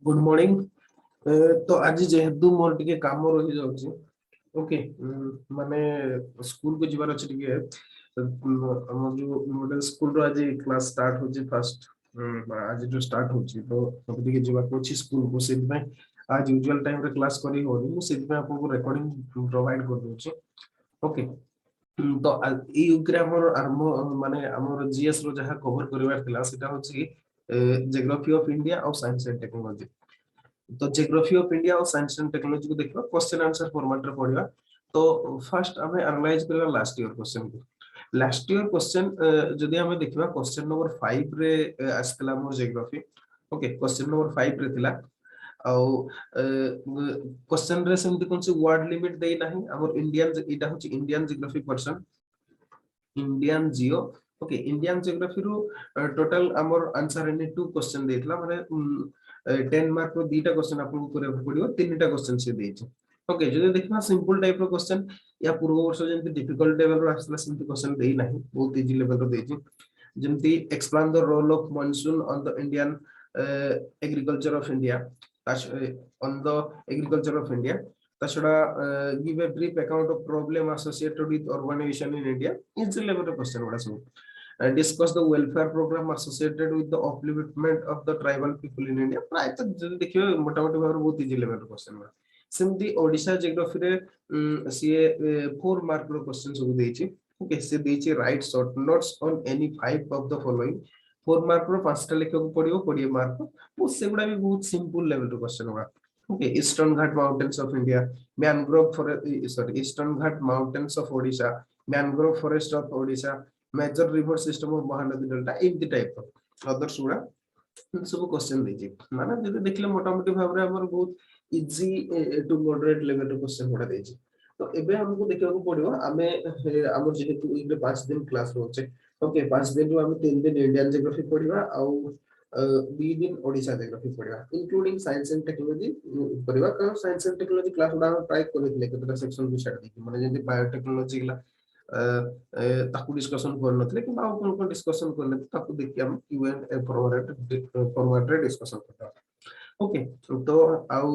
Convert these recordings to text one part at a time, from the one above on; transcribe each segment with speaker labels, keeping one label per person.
Speaker 1: Good morning. तो आज जेहेतु मोर टिके काम रही जाउची ओके माने स्कूल को जीवार अछि टिके हमर जो मॉडल स्कूल रो आज क्लास स्टार्ट होची फर्स्ट आज जो स्टार्ट होची तो हम टिके जीवा को छी स्कूल को सेट में आज यूजुअल टाइम रे क्लास करी होनी मु सेट में आपको रिकॉर्डिंग प्रोवाइड कर दूची ओके। तो ई उग्रे हमर आरंभ माने हमर जीएस रो जहा कवर करिवार थिला सेटा होची जियोग्राफी ऑफ इंडिया और साइंस एंड टेक्नोलॉजी। तो जियोग्राफी ऑफ इंडिया और साइंस एंड टेक्नोलॉजी को देखिबा क्वेश्चन आंसर फॉर्मेट रे पढिबा। तो फर्स्ट हमें एनालाइज करबा लास्ट ईयर क्वेश्चन को। लास्ट ईयर क्वेश्चन जदि हमें देखिबा क्वेश्चन नंबर 5 रे आस्थिला मोर जियोग्राफी ओके क्वेश्चन नंबर 5 रे थिला और क्वेश्चन रे सेमति कोन से वर्ड लिमिट देई नाही हमर इंडियन इटा होची इंडियन जियोग्राफी पर्सन इंडियन जियो ओके इंडियन जियोग्राफी रो टोटल हमर आंसर एनी 2 क्वेश्चन देतला माने 10 मार्क रो दीटा क्वेश्चन आपन को करे पड़ियो तीनटा क्वेश्चन से देछि ओके जदि देखबा सिंपल टाइप रो क्वेश्चन या पूर्व वर्ष जेंति डिफिकल्ट लेवल रो आसला सिंपल क्वेश्चन देई नाही बहुत इजी लेवल रो देछि जेंति explain the role of monsoon on the Indian agriculture of India on the agriculture of India ताछड़ा give a brief account of problem associated with urbanisation in India easy level रो question बड़ा सब discuss the welfare program associated with the upliftment of the tribal people in India प्राय तो जल्दी देखियो मोटामोटी भाव बहुत इजी लेवल रो क्वेश्चन बा सिंपली ओडिशा जियोग्राफी रे सीए 4 मार्क रो क्वेश्चन सब देछि ओके से देछि write short notes on any 5 of the following 4 mark रो 5टा लिखको पड़ियो 20 मार्क वो सेगुडा भी बहुत सिंपल लेवल रो क्वेश्चन बा okay Eastern Ghat mountains of India mangrove forest sorry Eastern Ghat mountains of Odisha mangrove forest of Odisha major river system of Mahanadi delta इनती टाइप ऑफ अदर सुडा सब क्वेश्चन देछि माने जदि देखले मोटामोटी भाव रे हमर बहुत इजी टू मॉडरेट लेवल रो क्वेश्चन होडा देछि। तो एबे हमको देखिबा को पड़ियो हमें हमर जेहेतु इबे 5 दिन क्लास होचे ओके 5 दिन रो हम 3 दिन इंडियन जियोग्राफी पढिबा आ 2 दिन ओडिशा जियोग्राफी पढिबा इंक्लूडिंग साइंस एंड टेक्नोलॉजी पढिबा कारण साइंस एंड टेक्नोलॉजी क्लास उडा हम ट्राई करले केतरा सेक्शन को छाड़ दी माने जेंति बायोटेक्नोलॉजी ला ताकू डिस्कशन कर नथले कि आ कोन डिस्कशन करले ताकू देखि हम क्यूएनए फॉर्मेट रे डिस्कशन करता ओके। तो आउ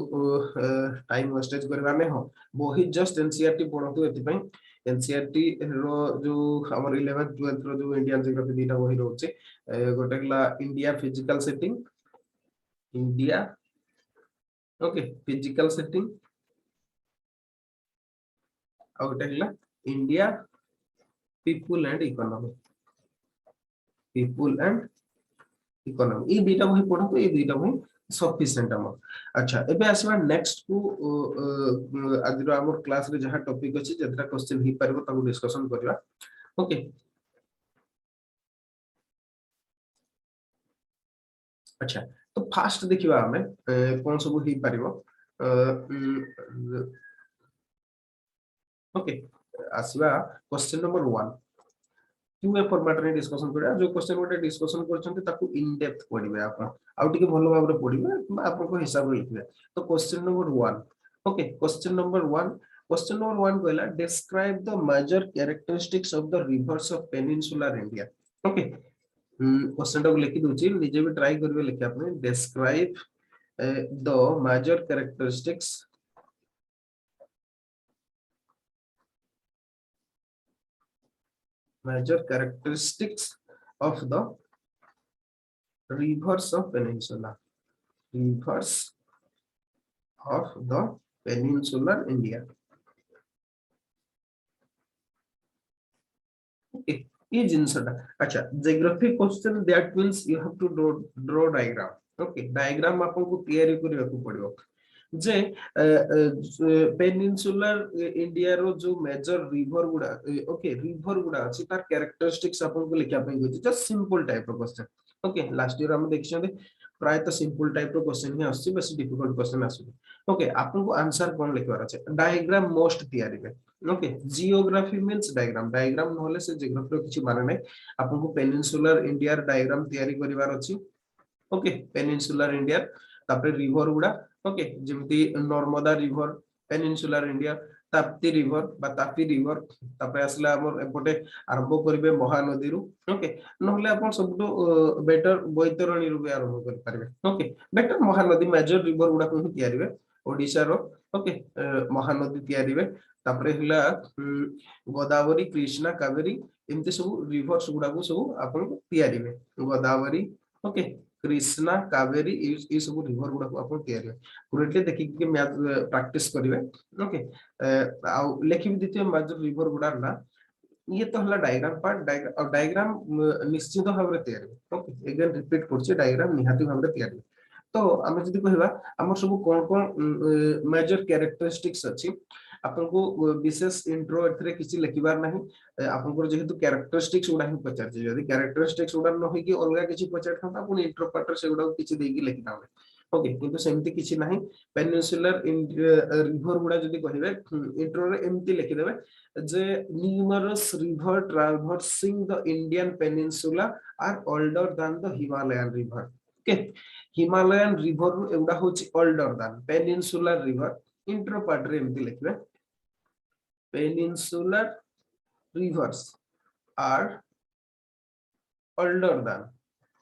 Speaker 1: टाइम वेस्टेज करबा नै हो बोही जस्ट एनसीईआरटी पढतु एति पई एनसीईआरटी रो जो हमर 11th 12th रो जो इंडियन जियोग्राफी दीटा बही रहउचे गोटेला India physical setting India okay physical setting आ गोटेला इंडिया people and economy ई दुईटा बही पढतो ई दुईटा बही सफिशिएंट हमर। अच्छा एबे आसबा नेक्स्ट को आज रो हमर क्लास रे जहा टॉपिक अछि जेतरा क्वेश्चन ही परबो ताको डिस्कशन करबा ओके। अच्छा तो फास्ट देखिबा हमें कोन सब ही परबो ओके आसबा क्वेश्चन नंबर 1 क्यूए फॉर्मेट रे डिस्कशन करिया जो क्वेश्चन गोटे डिस्कशन करछन्ते ताकू इन डेप्थ पढिबे आपण आउ टिके भलो भाबरे पढिबे आपण को हिसाब रे लिखबे। तो question number 1 okay question number 1 कहला describe the major characteristics of the rivers of peninsular India okay question को लिखि दोची निजे भी ट्राई करबे लिखे आपने describe the major characteristics of the rivers of peninsular rivers of the peninsular India okay ये जिनसटा। अच्छा geography question that means you have to draw diagram okay diagram आपन को तैयारी करबा को पड़ियो जे पेनिनसुलर इंडिया रो जो मेजर रिवर गुडा ओके रिवर गुडा अछि तार कैरेक्टरिस्टिक्स आपन को लिखा पई गछि जस्ट सिंपल टाइप रो क्वेश्चन ओके। लास्ट ईयर हम देखछन प्राय तो सिंपल टाइप रो क्वेश्चन ही आछि बस डिफिकल्ट क्वेश्चन आछि ओके। आपन को आंसर कोन लिखबार अछि डायग्राम मोस्ट तैयारी में ओके। जियोग्राफी मींस डायग्राम नहले से जियोग्राफी रो किछि माने नै आपन को पेनिनसुलर इंडिया डायग्राम तैयारी करिवार अछि ओके। पेनिनसुलर इंडिया तापर रिवर गुडा ओके जेमती Narmada river peninsular India Tapti river बा तापी रिवर तापर आसला हमर एपटे आरंभ करिवे महानदी रु ओके नहले आपण सबटो बेटर बैतरणी रु भी आरंभ कर पारिबे okay better Mahanadi major river गुडा को तयारिबे ओडिसा रो ओके महानदी तयारिबे तापर हिला गोदावरी कृष्णा कावेरी एमते सब रिवर्स गुडा को सब आपण तयारिबे गोदावरी ओके कृष्णा कावेरी ये सब रिवर गुडा को आपण तयारिबे करेक्टली देखि के मैथ प्रैक्टिस करिवे ओके आ लेखि भी दिते मेजर रिवर गुडा ना ये तो हला डायग्राम पार्ट डायग्राम निश्चित भाव रे तयारी ओके अगेन रिपीट करछि डायग्राम निहाती भाव रे तयारी तो आमे जदी कहबा हमर सब कोन कोन मेजर कैरेक्टरिस्टिक्स अछि आपन को विशेष इंट्रो एथरे किछि लिखिबार नाही आपन को जेहेतु कैरेक्टरिस्टिक्स उडा ही पचार जे यदि कैरेक्टरिस्टिक्स उडा न होई कि अलगा किछि पचार था आपन इंट्रो पार्ट से उडा किछि देगी लिखिना ओके किंतु सेमति किछि नाही पेनिनसुलर रिवर गुडा जदी कहिबे इंट्रो रे एमति लिखि देबे जे numerous river traversing the Indian peninsula are older than the Himalayan river okay Himalayan river एगुडा होछि older than peninsular river intro part रे एमति लिखबे peninsular rivers are older than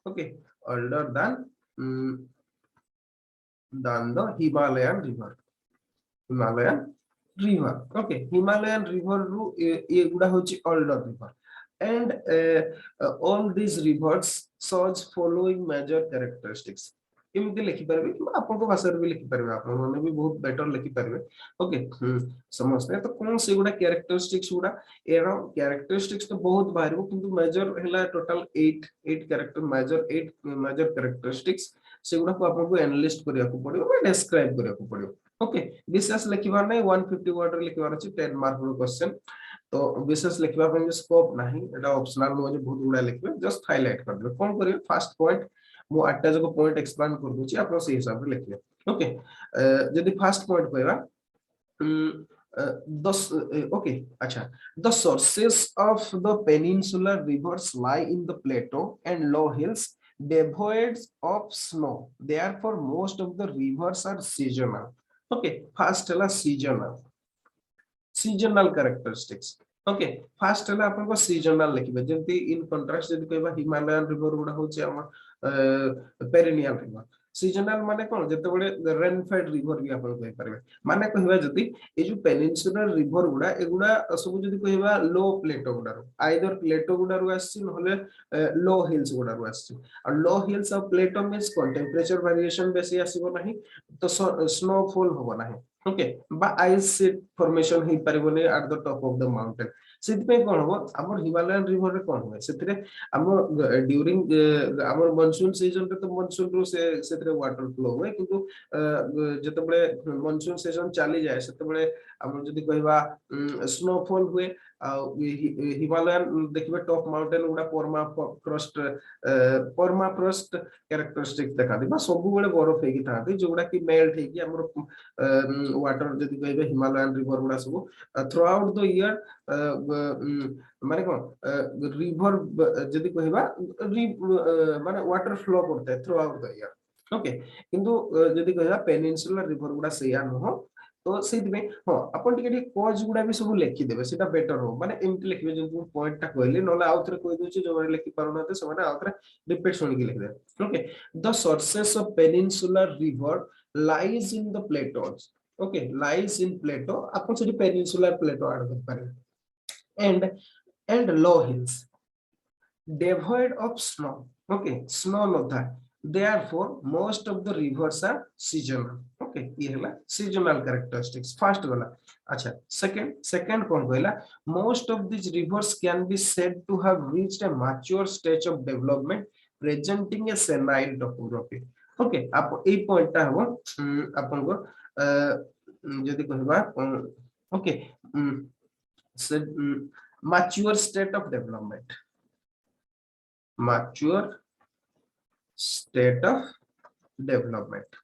Speaker 1: okay older than the Himalayan river okay Himalayan river ru ए गुडा होछि older river and all these rivers shows following major characteristics एमति लिखि परबे कि आपन को भाषा रे भी लिखि परबे आपन माने भी बहुत बेटर लिखि परबे ओके समझते तो कौन से गुडा कैरेक्टरिस्टिक्स गुडा एरो कैरेक्टरिस्टिक्स तो बहुत बाहर किंतु मेजर हला total 8 character major 8 major characteristics से गुडा को आपन को एनालिस्ट करिया को पड़िबो बा डिस्क्राइब करिया को पड़िबो ओके विशेष लिखिबार नै 150 वर्ड रे लिखिबार अछि 10 मार्क रो क्वेश्चन तो विशेष लिखबा पे स्कोप नाही एटा ऑप्शनल नो बहुत गुडा लिखबे जस्ट हाईलाइट कर देबे कोन करिवे फर्स्ट पॉइंट मु आठटा जको पॉइंट एक्सप्लेन कर दूची आपन से हिसाब रे लिखबे ओके जदी फर्स्ट पॉइंट कहबा 10 ओके अच्छा the sources of the peninsular reverse lie in the plateau and low hills devoid of snow therefore most of the rivers are seasonal okay first हला seasonal characteristics okay first हला अपन को seasonal लिखबे जेंति in contrast जदी कहबा Himalayan river गुडा होचे हम perennial river seasonal माने कोन जते बडे रेनफेड रिवर भी अपन कहि परबे माने कहबा जदी ए जो पेनिनसुलर रिवर गुडा एगुडा सब जदी कहबा लो प्लेटो गुडा आइदर प्लेटो गुडा रु आसी नहले लो हिल्स गुडा रु आसी और लो हिल्स और प्लेटो मींस कोन टेंपरेचर वेरिएशन बेसी आसीबो नाही तो स्नोफॉल होबो नाही ओके बा आइस शीट फॉर्मेशन ही परिबोने at the top of the mountain सेति पे कोन हो हमर हिमालयन रिवर रे कोन हो सेतिरे हमर ड्यूरिंग हमर मानसून सीजन रे तो मानसून रो सेतिरे वाटर फ्लो होय किंतु जते बळे मानसून सीजन चाली जाय सेते बळे हमर जदी कहबा स्नोफॉल हुए हिमालयन देखबे टॉप माउंटेन गुडा परमाफ्रॉस्ट कैरेक्टरिस्टिक्स देखा दिबा सब बेले बरफ हेकी थाते जोगुडा की मेल्ट हेकी हमर वाटर जदी कहबे हिमालयन रिवर गुडा सब थ्रू आउट द ईयर माने कोन रिवर जदी कहबा माने वाटर फ्लो करते through out the year okay किंतु जदी कहबा पेनिनसुलर रिवर गुडा सेया न तो सेति में हां अपन टिके कॉज गुडा भी सब लिखि देबे सेटा बेटर हो माने एमति लिखबे जे पॉइंट टा कहले नले आउथरे कहि दोछि जो माने लिखि पारनाते से माने आउथरे रिपीट सुनि के लिख दे okay the sources of peninsular river lies in the plateaus okay lies in plateau अपन से पेनिनसुलर प्लेटो ऐड कर पारे and low hills devoid of snow okay snow no tha therefore most of the rivers are seasonal okay ये हला seasonal characteristics first वाला अच्छा second कौन कहला most of these rivers can be said to have reached a mature stage of development presenting a senile topography okay आप ए point ता हो अपन को जदी कहबा okay mature state of development mature state of development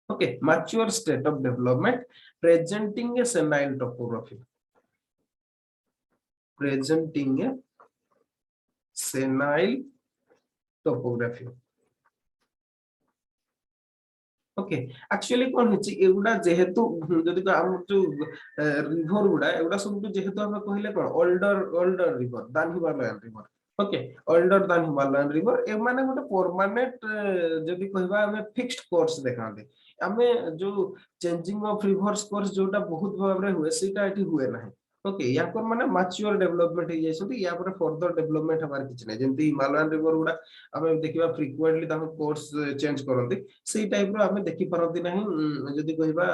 Speaker 1: okay mature state of development presenting a senile topography presenting a senile topography okay actually कौन है एगुड़ा जेहेतु जदि हम जो रिवर गुड़ा एगुड़ा सब जेहेतु हम कहले कौन ओल्डर ओल्डर रिवर दान हिमालयन रिवर ओके ओल्डर दान हिमालयन रिवर ए माने गोटे परमानेंट जदि कहबा हमें फिक्स्ड कोर्स देखाते हमें जो चेंजिंग ऑफ रिवर्स कोर्स जोटा बहुत भाबरे हुए सेटा एठी हुए नाही ओके या पर माने मैच्योर डेवलपमेंट हो जायसोती या पर फर्दर डेवलपमेंट हमार किछ नै जेंति हिमालयन रिवर गुड़ा हमें देखिबा फ्रीक्वेंटली ताको कोर्स चेंज करंती सेही टाइप रो हमें देखि परंती नाही जदि कहबा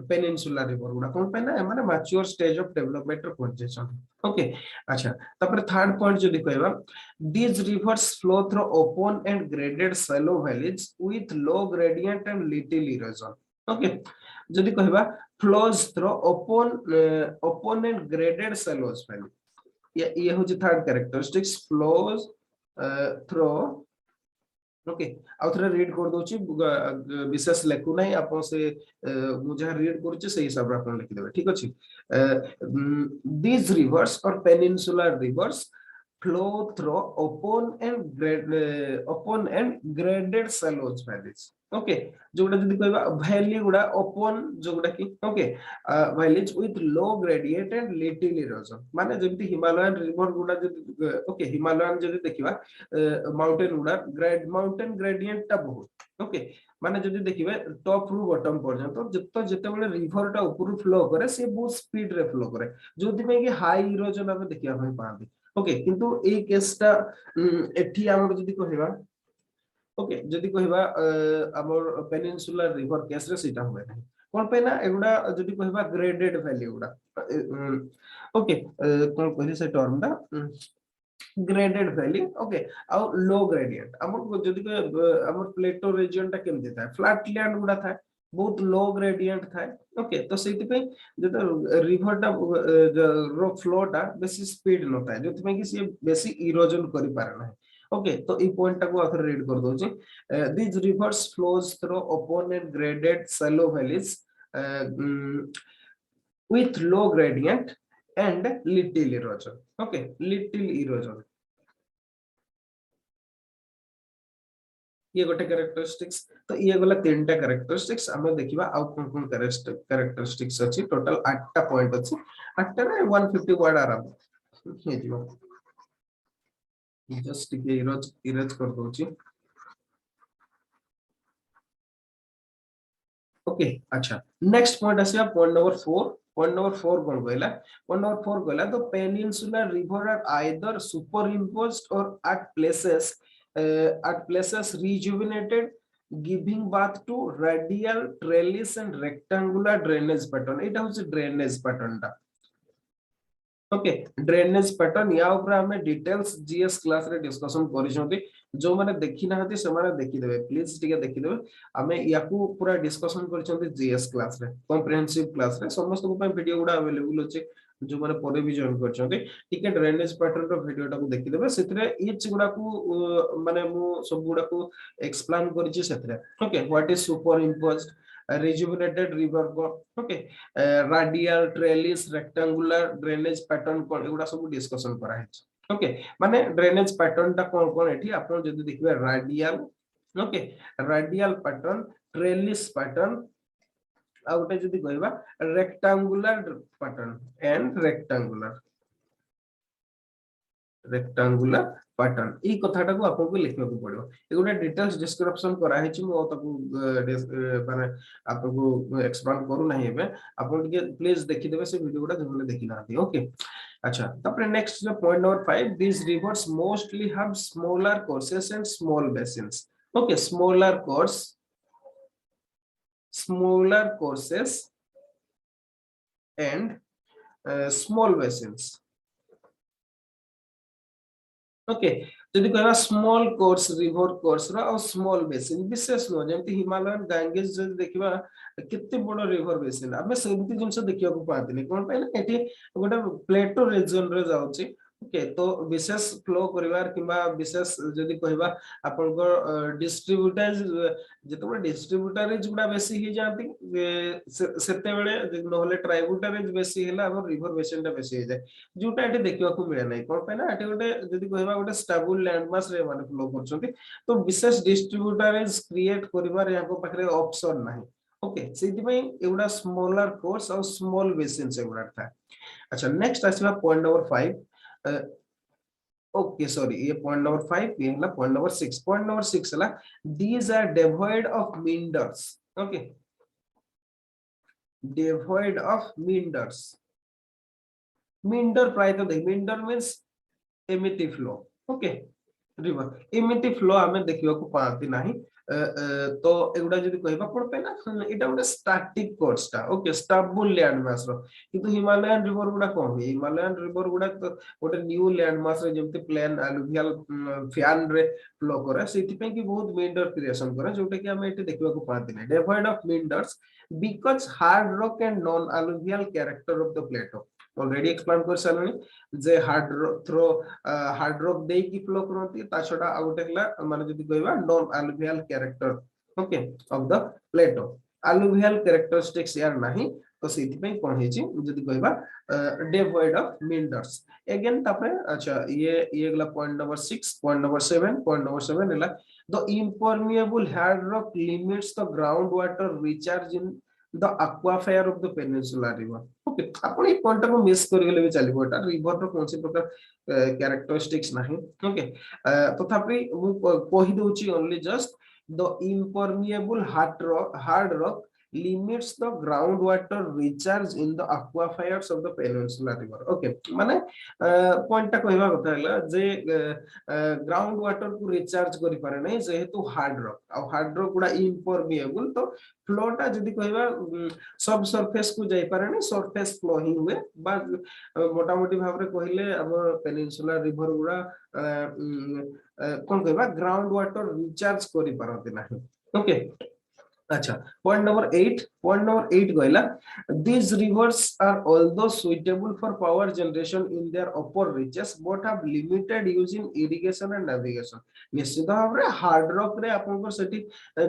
Speaker 1: पेनिनसुला रिवर गुड़ा कोन पे ना माने मैच्योर स्टेज ऑफ डेवलपमेंट रो पहुंचेछन ओके अच्छा तापर थर्ड पॉइंट जदि कहबा these rivers flow through open and graded shallow valleys with low gradient and little erosion okay जदि कहबा flows through open and graded shallow valley ये हो third characteristics flows through okay आउ थरे रीड कर दोची विशेष लेखु नै आपन से मु जहा रीड करूची से हिसाब रा आपन लिखि देबे ठीक अछि these rivers or peninsular rivers flow through open and graded shallow valleys okay जोटा जदि कहबा वैली गुडा ओपन जोटा की okay valleys with low gradient and little erosion माने जेमति हिमालयन रिवर गुडा जदि ओके हिमालयन जदि देखिबा माउंटेन गुडा माउंटेन ग्रेडिएंट ता बहुत ओके माने जदि देखिबे टॉप रु बॉटम पर्यंत जते बेले रिवर ता ऊपर फ्लो करे से बहुत स्पीड रे फ्लो करे जोथि में कि हाई इरोजन हम देखिया हम पाबी ओके किंतु ए केसटा एठी हमर जदि कहबा ओके जदि कहबा हमर पेनिनसुलर रिवर केस रे सीटा हुए नहीं कोन पे ना एगुडा जदि कहबा ग्रेडेड वैली गुडा ओके कोन कहली से टर्म दा ग्रेडेड वैली ओके आ लो ग्रेडिएंट हमर जदि हमर प्लेटो रीजन ता केम देता है फ्लैट लैंड गुडा था बहुत लो ग्रेडिएंट था ओके तो सेति पे जद रिवर ता रो फ्लो ता बेसी स्पीड नता है जोथि में कि से बेसी इरोजन करि पारे ना ओके तो ई पॉइंट टाको आखर रीड कर दो छी these rivers flows through open and graded shallow valleys with low gradient and little erosion okay little erosion ये गोटे कैरेक्टरिस्टिक्स तो ये गला तीनटा कैरेक्टरिस्टिक्स हम देखिबा आउ कोन कैरेक्टरिस्टिक्स अछि टोटल 8टा पॉइंट अछि 8टा रे 150 वर्ड आराम हे जीवा जस्ट के इरेज कर दोची ओके अच्छा नेक्स्ट पॉइंट आसिया पॉइंट नंबर 4 कोन कहला पॉइंट नंबर 4 कहला तो peninsular river are either superimposed or at places rejuvenated giving birth to radial trellis and rectangular drainage pattern eta होछि drainage pattern टा ओके ड्रेनेज पैटर्न या ऊपर हमें डिटेल्स जीएस क्लास रे डिस्कशन करिसोंती जो माने देखि नाहती से माने देखि देबे प्लीज टिके देखि देबे हमें याकू पूरा डिस्कशन करिसोंती जीएस क्लास रे कॉम्प्रिहेंसिव क्लास रे समस्त को पे वीडियो गुडा अवेलेबल अछि जो माने परे भी जॉइन करछोंती टिके ड्रेनेज पैटर्न रो वीडियो टा को देखि देबे सेतरे इच गुडा को माने मु सब गुडा को एक्सप्लेन करिछि सेतरे okay what is super imposed rejuvenated river okay radial trellis rectangular drainage pattern कोन एगुडा सब डिस्कशन करा है ओके माने ड्रेनेज पैटर्न ता कोन कोन एठी आपण जदी देखबे radial okay radial pattern trellis pattern आ उटे जदी कहबा rectangular pattern and rectangular pattern ई कथाटा को आपन को लिखना को पड़ो एगुडा डिटेल्स डिस्क्रिप्शन करा है छि मो ताकू माने आपन को एक्सप्लेन करू नाही हेबे आपन के प्लीज देखि देबे से वीडियो गुडा जने देखि नाथि ओके अच्छा तापर नेक्स्ट जो point number 5 these rivers mostly have smaller courses and small basins okay smaller courses and small basins okay जदि कहबा स्मॉल कोर्स रिवर कोर्स रो और स्मॉल बेसिन विशेष नो जेमति हिमालयन गंगेस जदि देखिबा केते बड़ रिवर बेसिन हमें सेमति जिंस देखिया को पातिनी कोन पहिले एठी गोटे प्लेटो रीजन रे जाउची ओके तो विशेष फ्लो करिवार किबा विशेष जदी कहबा आपन डिस्ट्रीब्यूटर्स जेतो डिस्ट्रीब्यूटरेज गुडा बेसी ही जांती सेते बेले नहले ट्राइब्यूटरेज बेसी हैला हमर रिवर बेसिन टा बेसी हे जाय जोटा एटे देखिबा को मिले नै कोन पे ना एटे गोटे जदी कहबा गोटे स्टेबल लैंड मास रे माने फ्लो करछंती तो विशेष डिस्ट्रीब्यूटरेज क्रिएट करिवार याको पाखरे ऑप्शन नाही ओके सेति पई एगुडा स्मॉलर कोर्स और स्मॉल बेसिन से गुडा था अच्छा नेक्स्ट आसीबा पॉइंट नंबर 5 ओके सॉरी ये पॉइंट नंबर 5 ये है पॉइंट नंबर 6 पॉइंट नंबर 6 है these are devoid of meanders okay devoid of meanders meander प्राय तो देख meander means Amity flow okay river Amity flow हमें देखिबा को पाती नाही तो एगुडा जदी कहबा कोन पे ना एटा गोटे स्टैटिक कोर्सटा ओके स्टेबल लैंड मास रो किंतु हिमालयन रिवर गुडा कोन हिमालयन रिवर गुडा तो गोटे न्यू लैंड मास रे जेमते प्लेन अलुवियल फैन रे फ्लो करे सेति पे कि बहुत मेंडर क्रिएशन करे जोटे कि हमें एटे देखिबा को पाती नाही divide of meanders because hard rock and non alluvial character of the plateau already explain कर सालनी जे हार्ड रॉक दे की फ्लो करती ता छडा आ गोटे हला माने जदी कहबा non alluvial character okay of the plateau alluvial characteristics यार नाही तो सेति पे कोन हेची जदी कहबा डिवॉइड ऑफ मेंडर्स अगेन तापरे अच्छा ये गला पॉइंट नंबर 6 पॉइंट नंबर 7 हला the impermeable hard rock limits the ground water recharge in the aquafair of the peninsula river okay आपण ई पॉइंट को मिस कर गेले भी चलिबो एटा रिवर रो कोनसी प्रकार कैरेक्टरिस्टिक्स नाही ओके तथापि मु कहि दोची only just the impermeable hard rock limits the groundwater recharge in the aquifers of the peninsula river okay माने पॉइंट टा कहबा कथा हला जे ग्राउंड वाटर को रिचार्ज करि पारे नै जेहेतु हार्ड रॉक गुडा इम्परमिएबल तो फ्लो टा जदी कहबा सब सरफेस को जाई पारे नै सरफेस फ्लो ही हुए बा मोटा मोटी भाव रे कहिले अब पेनिनसुला रिवर गुडा कोन कहबा ग्राउंड वाटर रिचार्ज करि पारते नाही ओके अच्छा पॉइंट नंबर 8 गइला these rivers are although suitable for power generation in their upper reaches but have limited use in irrigation and navigation निश्चित भाव रे हार्ड रॉक रे आपन को सेठी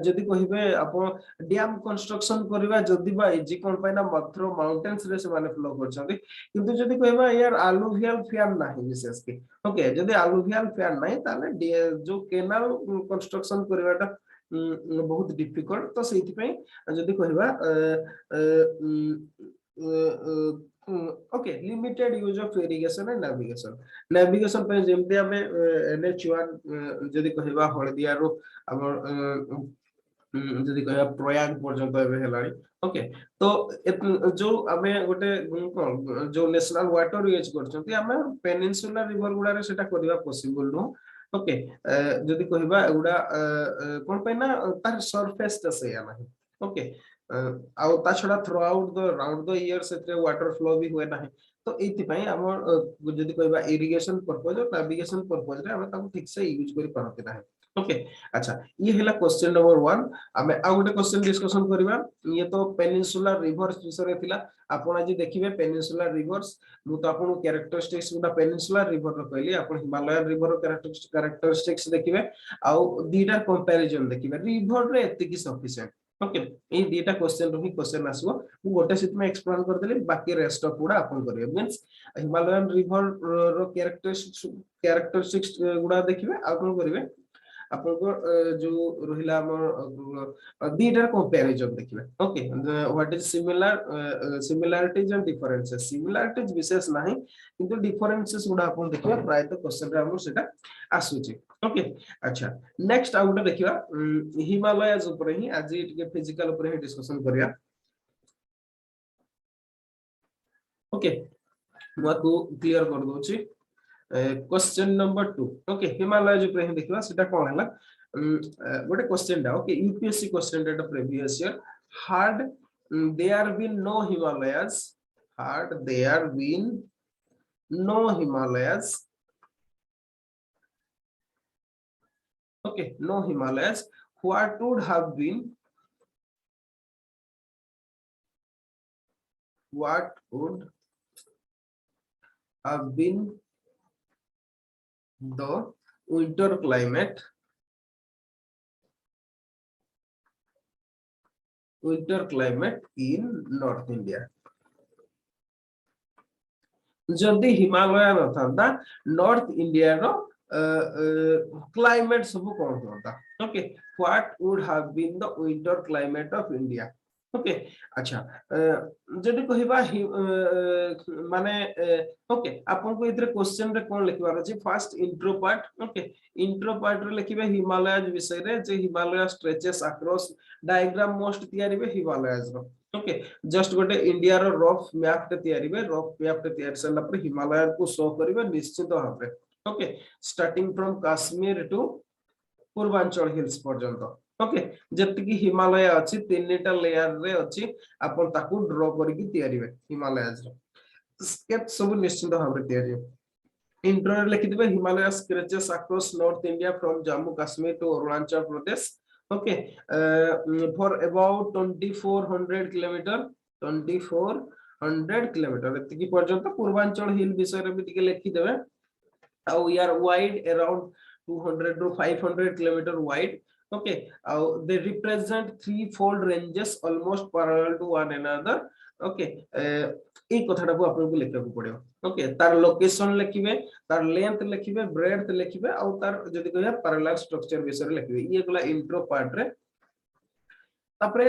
Speaker 1: जदी कहिबे आपन डैम कंस्ट्रक्शन करबा जदी बा इजी कोन पाइना मात्र माउंटेन्स रे से माने फ्लो करछथि किंतु जदी कहिबा यार अलुवियल फैन नाही विशेष के ओके जदी अलुवियल फैन नाही ताले जो केनाल कंस्ट्रक्शन करबाटा बहुत डिफिकल्ट तो सेति पे जदी कहबा okay limited use of irrigation and navigation पे जेमते हमें NH1 जदी कहबा हळदिया रो हमर जदी कहबा प्रयाग पर्यंत एबे हेलानी ओके तो जो हमें गोटे जो नेशनल वाटर यूज करछथि हमें पेनिनसुला रिवर गुडा रे सेटा करबा पॉसिबल नो ओके जदी कहबा एगुडा कोन पे ना तार सरफेस ता से नाही ओके आ ता छडा through out the round the year सेते वाटर फ्लो भी होय नाही तो एति पई हमर जदी कहबा इरिगेशन पर्पस और नेविगेशन पर्पस रे हम ताको ठीक से यूज करि पारते नाही ओके अच्छा ये हैला क्वेश्चन नंबर 1 हमें आ गोटे क्वेश्चन डिस्कशन करबा ये तो पेनिनसुला रिवर्स विषय थिला आपण आज देखिबे पेनिनसुला रिवर्स मु तो आपन कैरेक्टरिस्टिक्स गुडा पेनिनसुला रिवर रो कहली आपन हिमालयन रिवर रो कैरेक्टरिस्टिक्स देखिबे आ दीटा कंपैरिजन देखिबे रिवर रे एति की सफिशिएंट ओके ए दीटा क्वेश्चन रो ही क्वेश्चन आसबो मु गोटे सिट में एक्सप्लेन कर देली बाकी रेस्ट ऑफ गुडा आपन करिवे मींस हिमालयन रिवर रो कैरेक्टरिस्टिक्स गुडा देखिबे आ कोन करिवे आपन को जो रहिला हमर दीटा कंपैरिजन देखिबे okay what is similarities and differences similarities विशेष नाही किंतु डिफरेंसेस गुडा आपन देखिबे प्राय तो क्वेश्चन रे हमर सेटा आसुची ओके अच्छा नेक्स्ट आ गुडा देखिबा हिमालयस ऊपर ही आज टिके फिजिकल ऊपर ही डिस्कशन करिया ओके मको क्लियर कर दोची क्वेश्चन नंबर 2 ओके हिमालय जो प्रश्न देखिबा सेटा कोन हला गोटे क्वेश्चन डा okay UPSC question data previous year had there been no Himalayas had there been no Himalayas okay no Himalayas what would have been the winter climate in North India. जदि हिमालय न था नॉर्थ इंडिया रो climate सब कौन होता okay what would have been the winter climate of India okay अच्छा जदि कहबा माने ओके आपन को इधर क्वेश्चन रे कोन लिखबार अछि first intro part okay intro part रे लिखिबे हिमालय विषय रे जे Himalaya stretches across diagram most तयारी बे हिमालयस रो ओके जस्ट गोटे इंडिया रो रफ मैप ते तयारी बे रफ मैप ते तयार सला पर हिमालय को शो करिवे निश्चित भाबरे okay starting from Kashmir to Purvanchal hills पर्यंत ओके जति की हिमालय अछि तीनटा लेयर रे अछि आपण ताकू ड्रॉ करके तयारी बे हिमालयस रो स्केच सब निश्चित भाबरे तयारी इंट्रो रे लिखि दिबे Himalaya stretches across north India from Jammu Kashmir to Arunachal Pradesh okay for about 2400 kilometer 2400 kilometer एतिकी पर्यंत पूर्वांचल हिल विषय रे भी टिके लिखि देबे आउ यार wide around 200 to 500 kilometer wide okay they represent three fold ranges almost parallel to one another okay এই কথাটা को आपन को लिखा पड़ियो ओके तार लोकेशन लिखिबे तार लेंथ लिखिबे ब्रेड्थ लिखिबे और तार जदी कहया पैरेलल स्ट्रक्चर विषय लिखिबे ये गला इंट्रो पार्ट रे तापरे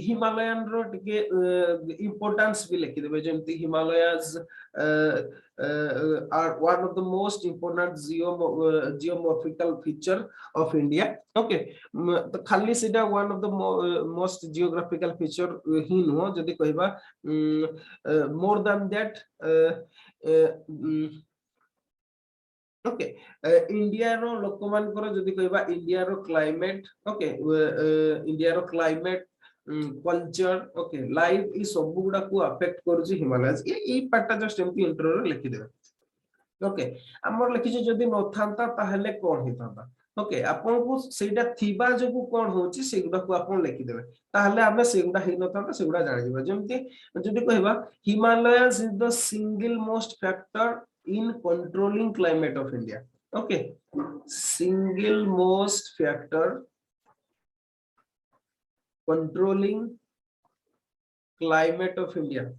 Speaker 1: हिमालयन रो टिके इंपोर्टेंस भी लिखि देबे जेमति Himalayas are one of the most important geomorphological feature of India okay तो खाली सेटा one of the most geographical feature ही नो जदी कहबा more than that okay India रो लोक मान करो जदी कहबा इंडिया रो क्लाइमेट ओके इंडिया रो क्लाइमेट कल्चर ओके लाइफ ई सब गुडा को अफेक्ट करू हिमालयस ई पार्टटा जस्ट एमपी इंट्रो रे लिखि देबे ओके हमर लिखि जे जदी न थांता ताहले कोन हितांता ओके आपन को सेटा थिबा जगु कोन होची सेगुडा को आपन लिखि देबे ताहले हमें सेगुडा हि न थांता सेगुडा जानि दिबा जेमति जदी कहबा Himalayas is the single most factor in controlling climate of India okay single most factor controlling climate of India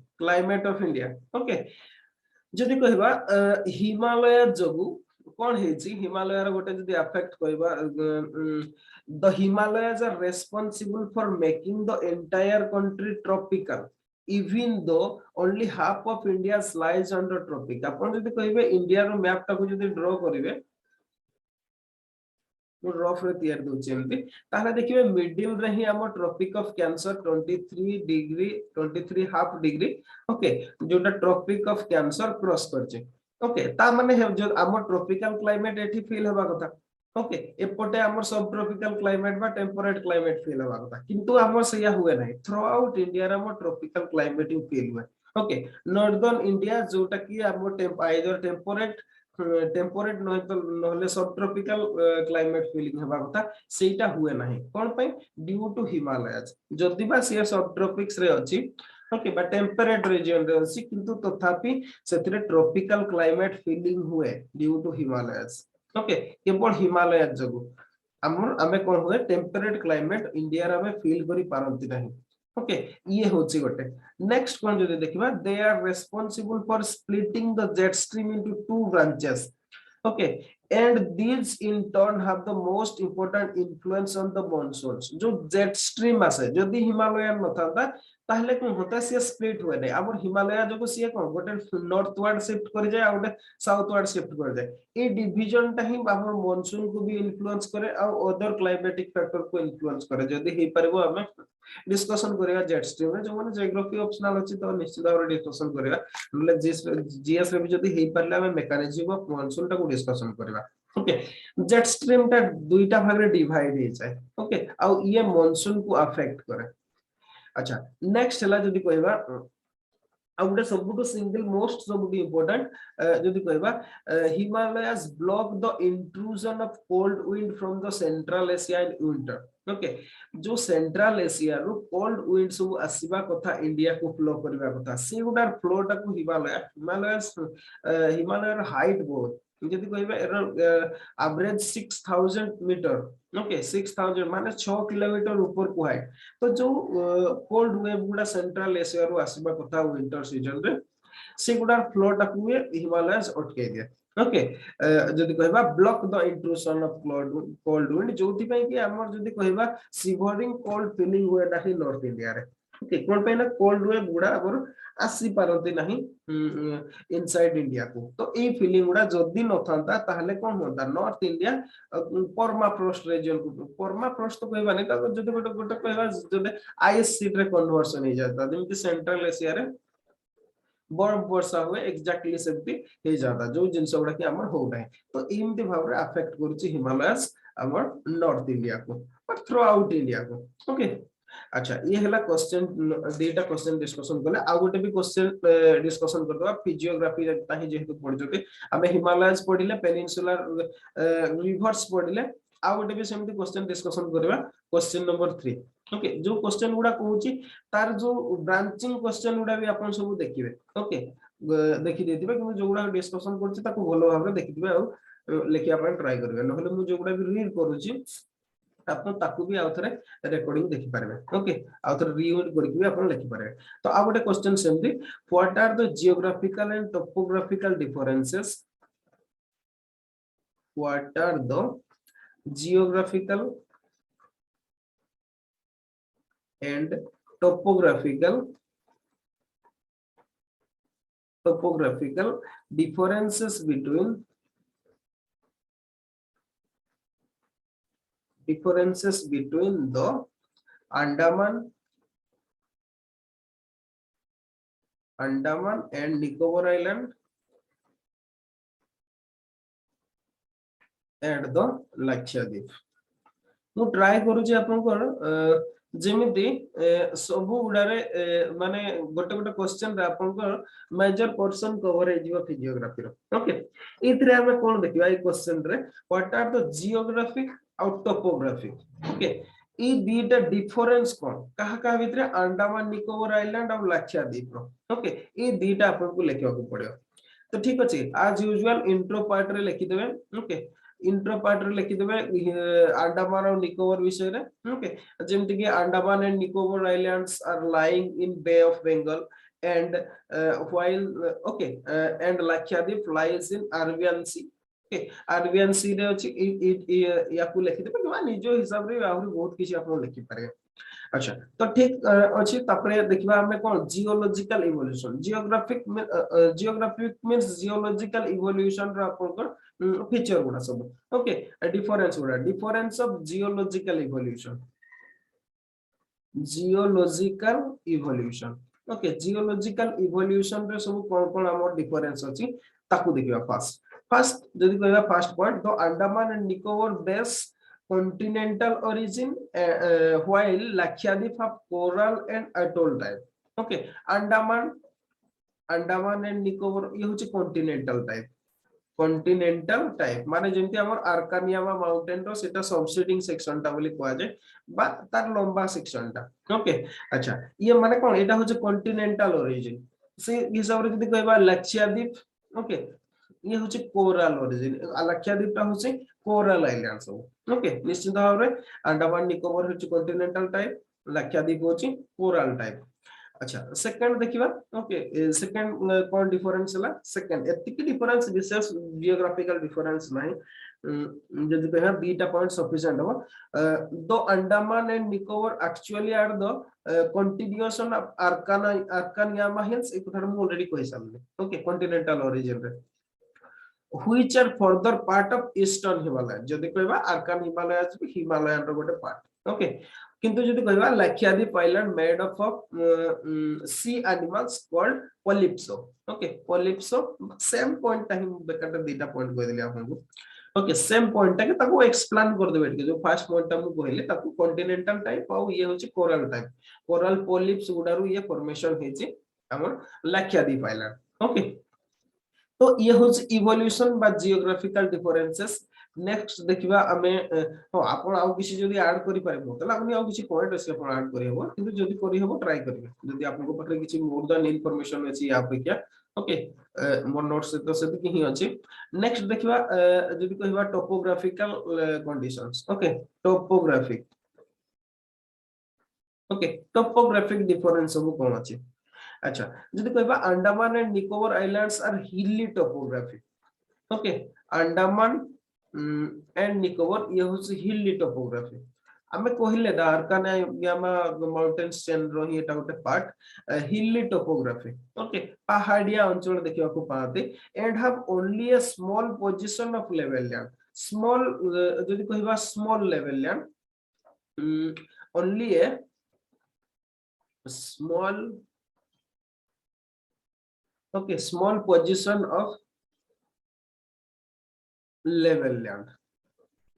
Speaker 1: okay जदी कहबा हिमालय जगु कोन हेची हिमालय रा गोटे जदी अफेक्ट कहबा the Himalayas are responsible for making the entire country tropical even though only half of India lies under tropic अपन जदी कहबे India रो map टा को जदी ड्रॉ करिवे तो रफ रे तयार दोचे एमती ताहले देखिबे मिडिल रे ही हम tropic of cancer 23 half degree okay जोटा ट्रॉपिक ऑफ कैंसर क्रॉस करचे ओके ता माने जो हम ट्रॉपिकल क्लाइमेट एठी फील होबा कथा ओके एपटे हमर सब ट्रॉपिकल क्लाइमेट बा टेम्परेट क्लाइमेट फील होबा कथा किंतु हमर सया हुए नाही थ्रू आउट इंडिया रे हमर ट्रॉपिकल क्लाइमेट फील हुए ओके नॉर्दर्न इंडिया जोटा की हमर आइदर टेम्परेट न तो नहले सब ट्रॉपिकल क्लाइमेट फीलिंग हेबा कथा सेटा हुए नाही कोन पई ड्यू टू हिमालयस जदी बा से सब ट्रॉपिक्स रे अछि ओके बट टेम्परेट रीजन रे अछि किंतु तथापि सेथिरे ट्रॉपिकल क्लाइमेट फीलिंग हुए ड्यू टू हिमालयस ओके केवल हिमालय जगु हमर हमें कोन हुए टेम्परेट क्लाइमेट इंडिया रे हमें फील करि पारंती नाही ओके ये होची गोटे नेक्स्ट कोन जदि देखिबा they are responsible for splitting the jet stream into two branches okay and these in turn have the most important influence on the monsoons जो जेट स्ट्रीम आसे जदि हिमालय न थाता ताहले कोन होता से स्प्लिट होय नै हमर हिमालय जो से कोन गोटे नॉर्थवर्ड शिफ्ट कर जाय और साउथवर्ड शिफ्ट कर जाय ए डिवीजन ता ही हमर मॉनसून को भी इन्फ्लुएंस करे और अदर क्लाइमेटिक फैक्टर को इन्फ्लुएंस करे जदि हे परबो हमें डिस्कशन करिया जेट स्ट्रीम में जो माने ज्योग्राफी ऑप्शनल अछि तो निश्चित भाव डिस्कशन करिया मतलब जीएस रे भी जदि हे परले हमें मैकेनिज्म ऑफ मॉनसून ता को डिस्कशन करिया ओके जेट स्ट्रीम ता दुईटा भाग रे डिवाइड हे जाय ओके आ ये मॉनसून को अफेक्ट करे अच्छा नेक्स्ट हला जदी कहबा आउटे सबटू सिंगल मोस्ट सबटू इंपोर्टेंट जदी कहबा Himalayas block the intrusion of cold wind from the central Asia in winter okay जो सेंट्रल एशिया रो कोल्ड विंड सब आसीबा कथा इंडिया को फ्लो करबा कथा सेगुडार फ्लो टा को हिमालयस हाइट बहुत जदि कहबा एवरेज 6000 मीटर, ओके 6000 माने 6 किलोमीटर ऊपर को हाइट। तो जो कोल्ड वेव गुडा सेंट्रल एशिया रु आसीबा कथा विंटर सीजन रे सेगुडा फ्लो टाकू हिमालयस अटके दिए। ओके जदि कहबा block the intrusion of cold wind जोथि पई कि हमर जदि कहबा सिवरिंग कोल्ड फीलिंग हुए नाही नॉर्थ इंडिया रे। ओके कोन पे ना कोल्ड वेव गुडा हमर आसी पारती नाही इनसाइड इंडिया को। तो ए फीलिंग गुडा जदि न थांता ताहले कोन होता नॉर्थ इंडिया परमाफ्रॉस्ट रीजन को परमाफ्रॉस्ट तो कहबा नहीं ता जदि गोटे गोटे कहबा जदि आइस शीट रे कन्वर्सन हो जाता जेमति सेंट्रल एशिया रे बर्फ वर्षा हुए एक्जाक्टली सेमती हे जाता जो जिंस गुडा कि हमर हो गए। तो एमती भाव रे अफेक्ट करूची हिमालयस हमर नॉर्थ इंडिया को और थ्रू आउट इंडिया को। ओके अच्छा ये हला क्वेश्चन डेटा क्वेश्चन डिस्कशन करले आ गोटे भी क्वेश्चन डिस्कशन करदवा फिजियोग्राफी ताही जेहेतु पढजोते हमें हिमालयस पढिले पेनिनसुलर रिवर्स पढिले आ गोटे भी सेमती क्वेश्चन डिस्कशन करबा क्वेश्चन नंबर 3। ओके जो क्वेश्चन गुडा कहूची तार जो ब्रांचिंग क्वेश्चन गुडा भी आपण सब देखिबे। ओके देखि देथिबे कि जो गुडा डिस्कशन करछि ताको भलो भाबरे देखिदिबे आ लेखिया ପାଇଁ ट्राई करबे नहले मु जो गुडा भी रीड करूची आपण ताकू भी आउथरे रिकॉर्डिंग देखि पारबे। ओके आउथरे रीड करके भी आपण लिखि पारबे। तो आ गोटे क्वेश्चन सेमती what are the geographical and topographical differences what are the geographical and topographical differences between the Andaman and Nicobar Island and the Lakshadweep। मु ट्राई करूची आपनकर जेमिति सबु गुडारे माने गोटे गोटे क्वेश्चन रे आपनकर मेजर पोर्शन कवर हे जिवो फिजियोग्राफी रो। ओके इथरे हमें कोन देखिबा ए क्वेश्चन रे what are the geographic out topography. Okay ई बीटा डिफरेंस कोन कहा कहा भितरे अंडमान निकोबार आइलैंड और लक्षद्वीप रो। ओके ई दीटा आपन को लेखिबा को पड़ियो। तो ठीक अछि एज यूजुअल इंट्रो पार्ट रे लिखि देबे। ओके इंट्रो पार्ट रे लिखि देबे अंडमान और निकोबार विषय रे। ओके जेमति कि Andaman and Nicobar islands are lying in bay of Bengal and while okay and Lakshadweep lies in Arabian Sea। Okay Arabian Sea रे अछि याकू लिखि देबे कि निजो हिसाब रे आहुरी बहुत किछि आपण लिखि पारे। अच्छा तो ठीक अछि तपरे देखिबा हमें कोन geological evolution geographic means geological evolution रो आपण फीचर गुडा सब। ओके डिफरेंस गुडा difference of geological evolution. Okay geological evolution रे सब कोन कोन हमर डिफरेंस अछि ताकू देखिबा। फर्स्ट जदि कहबा first point the Andaman and Nicobar base continental origin while Lakshadweep have coral and atoll type। okay Andaman and Nicobar ये होची continental type माने जेमति हमर आर्कानियामा माउंटेन रो सेटा सबसिडिंग सेक्शन ता बोली कोआ जाय बा तार लंबा सेक्शन ता। ओके अच्छा ये माने कोन एटा होची कॉन्टिनेंटल ओरिजिन से हिसाब रे जदि कहबा लक्षद्वीप। ओके ये होची कोरल ओरिजिन लक्षद्वीप ता होची कोरल आइलैंड सब। ओके निश्चित भाव रे अंडमान निकोबार होची कॉन्टिनेंटल टाइप लक्षद्वीप होची कोरल टाइप। अच्छा सेकंड देखिबा। ओके सेकंड कोन डिफरेंस हला सेकंड एतिक डिफरेंस विशेष जियोग्राफिकल डिफरेंस नाही जदि कहबा बीटा पॉइंट सफिशिएंट हो। The Andaman and Nicobar actually are the continuation of Arakan Yoma hills एक थोड़ा हम ऑलरेडी कहि सामने। ओके कॉन्टिनेंटल ओरिजिन रे which are further part of eastern Himalaya जदि कहबा आर्कान हिमालयस हिमालयन रो गोटे पार्ट। ओके किंतु जदि कहबा Lakshadweep island made up of sea animals called पोलिप्सो। ओके पोलिप्सो सेम पॉइंट टाइम बेकार दीटा पॉइंट कह देली आपन को। ओके सेम पॉइंट के ताको एक्सप्लेन कर देबे कि जो फर्स्ट पॉइंट हम कहले ताको कॉन्टिनेंटल टाइप और ये होची कोरल टाइप कोरल पोलिप्स गुडारू ये फॉर्मेशन हेची हमर लक्षद्वीप आइलैंड। ओके तो ये होच इवोल्यूशन बा जियोग्राफिकल डिफरेंसेस। नेक्स्ट देखिबा हमें हो आपण आउ किछि जदी ऐड करि पारेबो तला आपण आउ किछि पॉइंट अछि आपण ऐड करि हबो किंतु जदी करि हबो ट्राई करिवे जदी आपन को पकरे किछि मोर देन इंफॉर्मेशन अछि या अपेक्षा ओके मोर नोट्स तो से ही अछि नेक्स्ट देखिबा जदि कहबा topographical conditions okay topographic okay topographic difference सब कोन अछि अच्छा जदि कहबा Andaman and Nicobar islands are hilly topography okay Andaman and Nicobar ये होछि हिली टोपोग्राफी आमे कहिले दारकाना यामा माउंटेन्स चेन रो ही एटा गोटे पार्ट हिली टोपोग्राफी ओके पहाड़िया अंचल देखिबा को पाते and have only a small position of level land small जदि कहबा small level land only A small okay small position of level land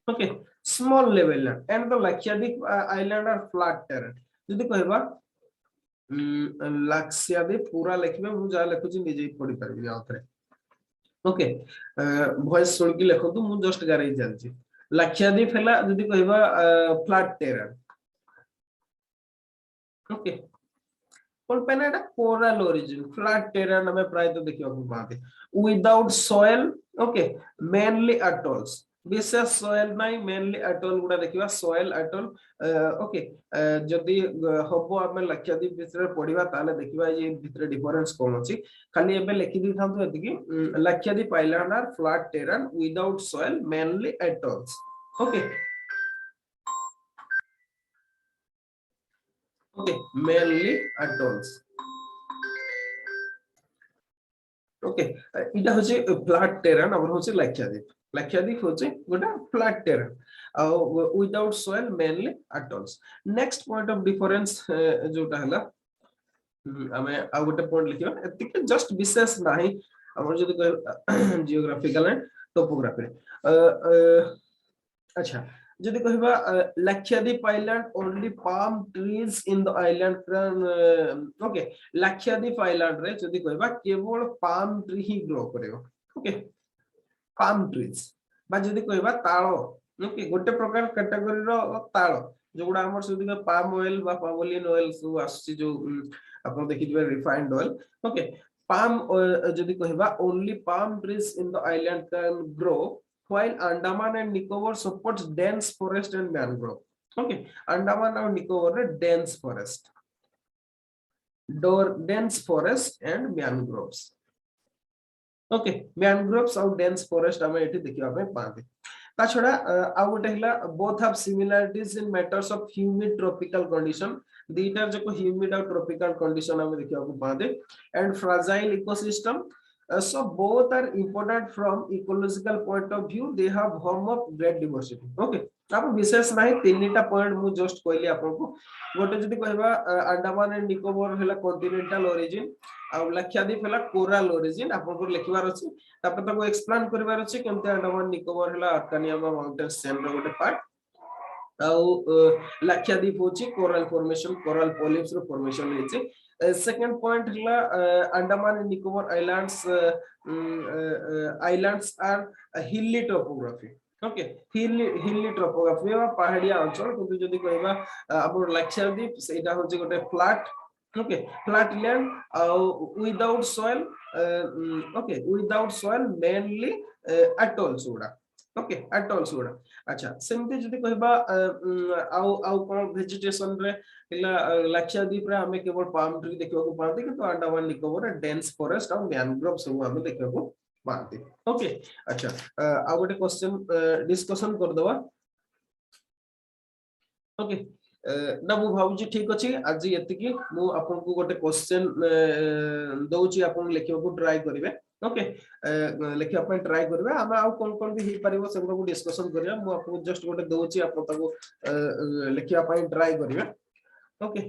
Speaker 1: okay small level land and the Lakshadweep island are flat terrain जदि कहबा लाक्षाद्वीप पूरा लिखबे मु जा लिखुची निजे पढि परबी आउथरे ओके वॉइस सुन के लिखो तो मु जस्ट गारे जालची लाक्षाद्वीप हला जदि कहबा फ्लैट टेरेन ओके कोन पेनाटा कोरल ओरिजिन फ्लैट टेरेन में प्राय तो देखियो को पाते without soil okay mainly atolls विशेष सॉइल नाही मेनली अटोल गुडा देखिबा सॉइल अटोल ओके जदी हबो हमें लक्षद्वीप विषय पढिबा ताले देखिबा ये भितर डिफरेंस कोन अछि खाली एबे लिखि दी थांतो एतिकी Lakshadweep island are flat terrain without soil mainly atolls okay okay mainly atolls okay इटा होचे फ्लैट टेरेन और होचे लाक्षाद्वीप होचे गोटा flat terrain without soil mainly atolls next point of difference जोटा हला हमें आ गोटे पॉइंट लिखियो एतिके जस्ट विशेष नाही हमर जदी जियोग्राफिकल एंड टोपोग्राफी अच्छा जदि कहबा Lakshadweep island only palm trees in the island okay Lakshadweep island रे जदि कहबा केवल पाम ट्री ही ग्रो करियो ओके पाम ट्रीज बा जदि कहबा ताळ ओके गोटे प्रकार कैटेगरी रो ताळ जोगुडा हमर सुदिगा पाम ऑयल बा पामोलिन ऑयल सु आसी जो अपन देखि दिबे रिफाइंड ऑयल ओके पाम जदि कहबा only palm trees in the island can grow while Andaman and Nicobar supports dense forest and mangrove. Okay, Andaman and Nicobar dense forest, dense forest and mangroves. Okay, mangroves और dense forest हमें एठी देखिबा पे पाते ता छडा आ गोटे हला both have similarities in matters of humid tropical condition दीटा जो humid और tropical condition हमें देखिबा को पाते and fragile ecosystem. So both are important from ecological point of view. They have home of great diversity. Okay. आप विशेष नाही तीनटा point मु जस्ट कहली आपन को गोटे जदी कहबा अंडमान एंड निकोबार हला कॉन्टिनेंटल ओरिजिन आ लक्षद्वीप हला कोरल ओरिजिन आपन को लिखबार अछि तापर ताको एक्सप्लेन करबार अछि केमते अंडमान निकोबार हला अर्कानियामा माउंटेन्स चेन रो गोटे पार्ट आ लक्षद्वीप होची coral formation coral polyps row formation हेछि second point hila Andaman and Nicobar islands are a hilly topography okay hilly topography বা পাহাড়িয়া অঞ্চল কিন্তু যদি কইবা আমর লাক্ষাদ্বীপ সেটা হচ্ছে গোটে flat okay flat land without soil without soil mainly atolls गुडा ओके atolls गुडा अच्छा सेमते जदी कहबा आउ कोन वेजिटेशन रे लाक्षाद्वीप रे हमें केवल पाम ट्री देखिबा को पाते कि तो अंडमान निकोबार डेंस फॉरेस्ट और मैनग्रोव सब हमें देखिबा को पाते ओके अच्छा आ गोटे क्वेश्चन डिस्कशन कर दवा ओके ना मु भाबुची ठीक अछि आज एति कि मु आपन को गोटे क्वेश्चन दउची आपन लिखिबा को ट्राई करिवे ओके लिखिबा पे ट्राई करबे हम आ कोन भी हे परिबो सब को डिस्कशन करिया मु आपन जस्ट गोटे दउची आपन ताको लिखिबा पे ट्राई करिवे ओके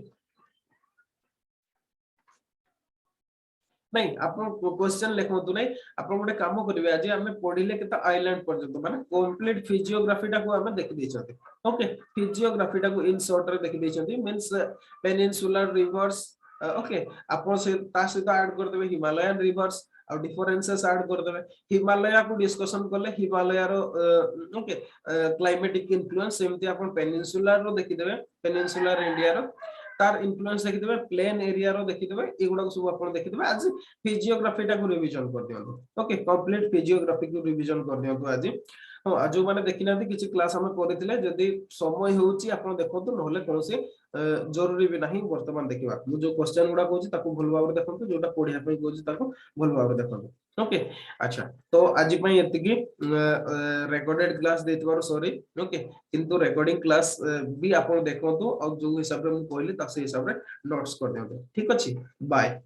Speaker 1: नहीं आपण क्वेश्चन लिखमतु नहीं आपण गोटे काम करिवे आज हम पढिले केता आइलैंड पर्यंत माने कंप्लीट फिजियोग्राफी टा को हम देखि दैछथि ओके फिजियोग्राफी टा को इन शॉर्ट रे देखि दैछथि मींस पेनिनसुलर रिवर्स ओके आपण से ता से तो ऐड कर देबे हिमालयन रिवर्स और डिफरेंसेस ऐड कर देबे हिमालय को डिस्कशन करले हिमालय रो ओके क्लाइमेटिक इन्फ्लुएंस सेमति आपण पेनिनसुलर रो देखि देबे पेनिनसुलर इंडिया रो तार इन्फ्लुएंस देखिदेबे प्लेन एरिया रो देखिदेबे एगुडा सब आपण देखिदेबे आज फिजियोग्राफी टा को रिवीजन कर दियंतु ओके कंप्लीट फिजियोग्राफी को रिवीजन कर दियंतु आज हाँ जो मैंने देखी ना किसी क्लास आम करथिले जदि समय होउची आपण देखंतु नहले कोनोसी जरूरी भी नहीं वर्तमान देखिबा मु जो क्वेश्चन गुडा कहूची ताको भल भाबरे देखंतु जोटा पढिया पई कहूची ताको भल भाबरे देखंतु ओके अच्छा तो आज पई एतिकी रेकॉर्डेड क्लास देतबार सॉरी ओके किंतु रेकॉर्डिंग क्लास भी आपण देखंतु और जो हिसाब रे मु कहली ता से हिसाब रे नोट्स कर दियंतु ठीक अछि बाय।